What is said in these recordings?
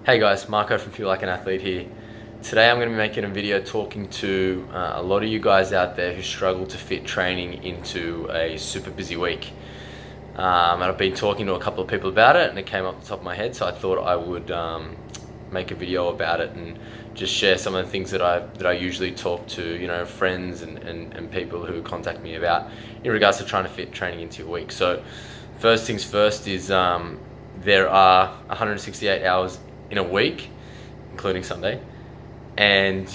Hey guys, Marco from Feel Like an Athlete here. Today I'm going to be making a video talking to a lot of you guys out there who struggle to fit training into a super busy week. And I've been talking to a couple of people about it and it came off the top of my head, so I thought I would make a video about it and just share some of the things that I usually talk to friends and people who contact me about in regards to trying to fit training into your week. So first things first is there are 168 hours in a week, including Sunday, and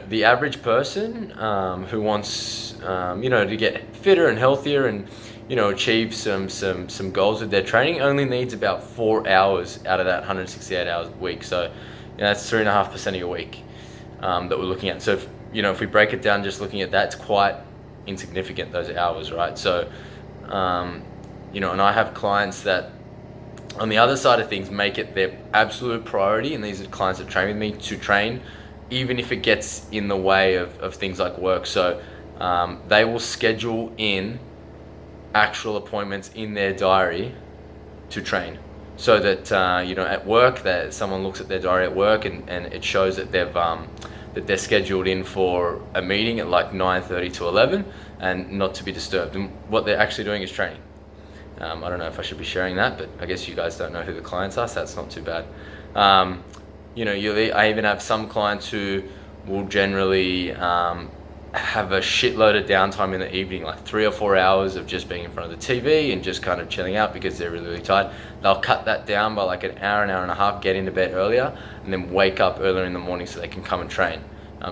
the average person who wants to get fitter and healthier and achieve some goals with their training only needs about 4 hours out of that 168 hours a week. So that's 3.5% of your week that we're looking at. So if we break it down, just looking at that, it's quite insignificant, those hours, right? So and I have clients that on the other side of things make it their absolute priority, and these are clients that train with me, to train even if it gets in the way of things like work. So they will schedule in actual appointments in their diary to train, so that at work, that someone looks at their diary at work and it shows that they're scheduled in for a meeting at like 9:30 to 11 and not to be disturbed, and what they're actually doing is training. I don't know if I should be sharing that, but I guess you guys don't know who the clients are, so that's not too bad. I even have some clients who will generally have a shitload of downtime in the evening, like 3 or 4 hours of just being in front of the TV and just kind of chilling out because they're really, really tired. They'll cut that down by like an hour and a half, get into bed earlier, and then wake up earlier in the morning so they can come and train.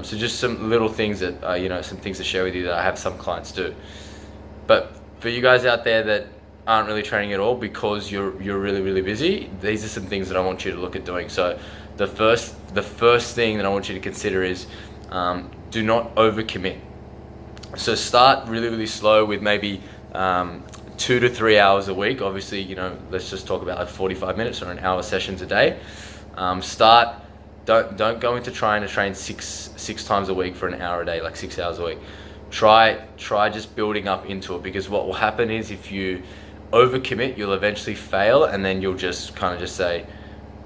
So just some little things that, some things to share with you that I have some clients do. But for you guys out there that aren't really training at all because you're really, really busy, these are some things that I want you to look at doing. So the first thing that I want you to consider is do not overcommit. So start really, really slow with maybe 2 to 3 hours a week. Obviously, let's just talk about like 45 minutes or an hour sessions a day. Don't go into trying to train six times a week for an hour a day, like 6 hours a week. Try just building up into it, because what will happen is if you overcommit, you'll eventually fail, and then you'll just say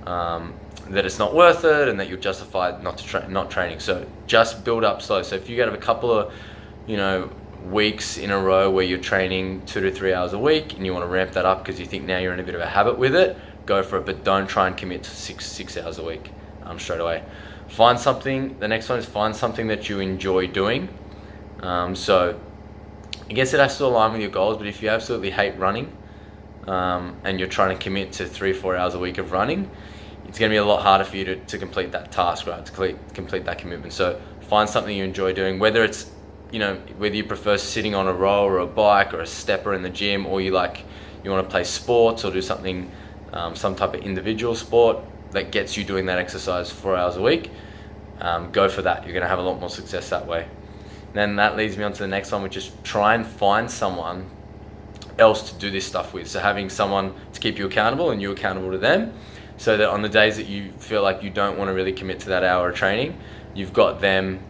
that it's not worth it and that you'll justify not training. So just build up slow. So if you get a couple of weeks in a row where you're training 2 to 3 hours a week and you want to ramp that up because you think now you're in a bit of a habit with it, go for it, but don't try and commit to six hours a week straight away. The next one is find something that you enjoy doing. So I guess it has to align with your goals, but if you absolutely hate running and you're trying to commit to 3-4 hours a week of running, it's going to be a lot harder for you to complete that task, right? To complete that commitment. So find something you enjoy doing, whether it's whether you prefer sitting on a row or a bike or a stepper in the gym, or you want to play sports or do something, some type of individual sport that gets you doing that exercise 4 hours a week. Go for that. You're going to have a lot more success that way. Then that leads me on to the next one, which is try and find someone else to do this stuff with. So having someone to keep you accountable and you accountable to them, so that on the days that you feel like you don't want to really commit to that hour of training, you've got them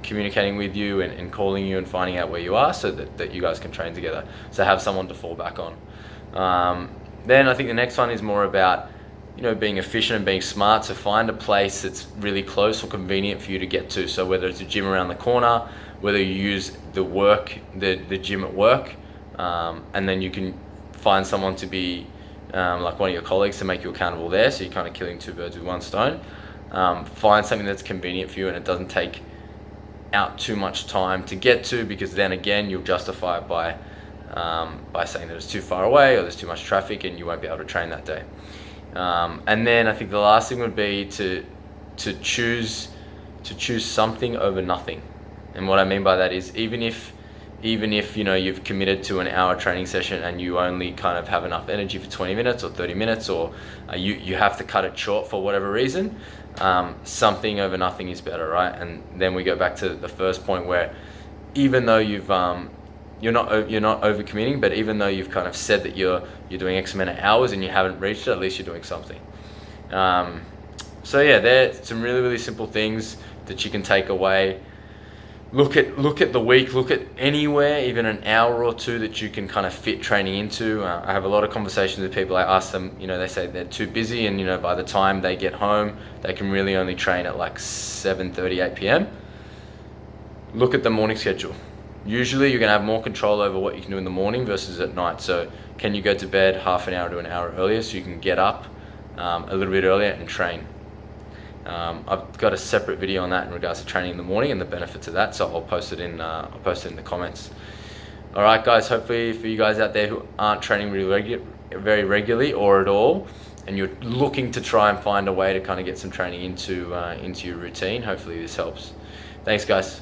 communicating with you and calling you and finding out where you are, so that you guys can train together. So have someone to fall back on. Then I think the next one is more about being efficient and being smart. So find a place that's really close or convenient for you to get to. So whether it's a gym around the corner, whether you use the gym at work, and then you can find someone to be like one of your colleagues to make you accountable there. So you're kind of killing two birds with one stone. Find something that's convenient for you and it doesn't take out too much time to get to, because then again you'll justify it by saying that it's too far away or there's too much traffic and you won't be able to train that day. And then I think the last thing would be to choose something over nothing. And what I mean by that is even if you've committed to an hour training session and you only kind of have enough energy for 20 minutes or 30 minutes, or you have to cut it short for whatever reason, something over nothing is better, right? And then we go back to the first point, where even though you're not overcommitting, but even though you've kind of said that you're doing X amount of hours and you haven't reached it, at least you're doing something. So yeah, they're some really, really simple things that you can take away look at the week, look at anywhere, even an hour or two that you can kind of fit training into. I have a lot of conversations with people. I ask them, they say they're too busy, and by the time they get home, they can really only train at like 7:30, 8 p.m. Look at the morning schedule. Usually you're going to have more control over what you can do in the morning versus at night. So can you go to bed half an hour to an hour earlier so you can get up a little bit earlier and train? I've got a separate video on that in regards to training in the morning and the benefits of that, so I'll post it in the comments. All right, guys. Hopefully, for you guys out there who aren't training very regularly or at all, and you're looking to try and find a way to kind of get some training into your routine, hopefully this helps. Thanks, guys.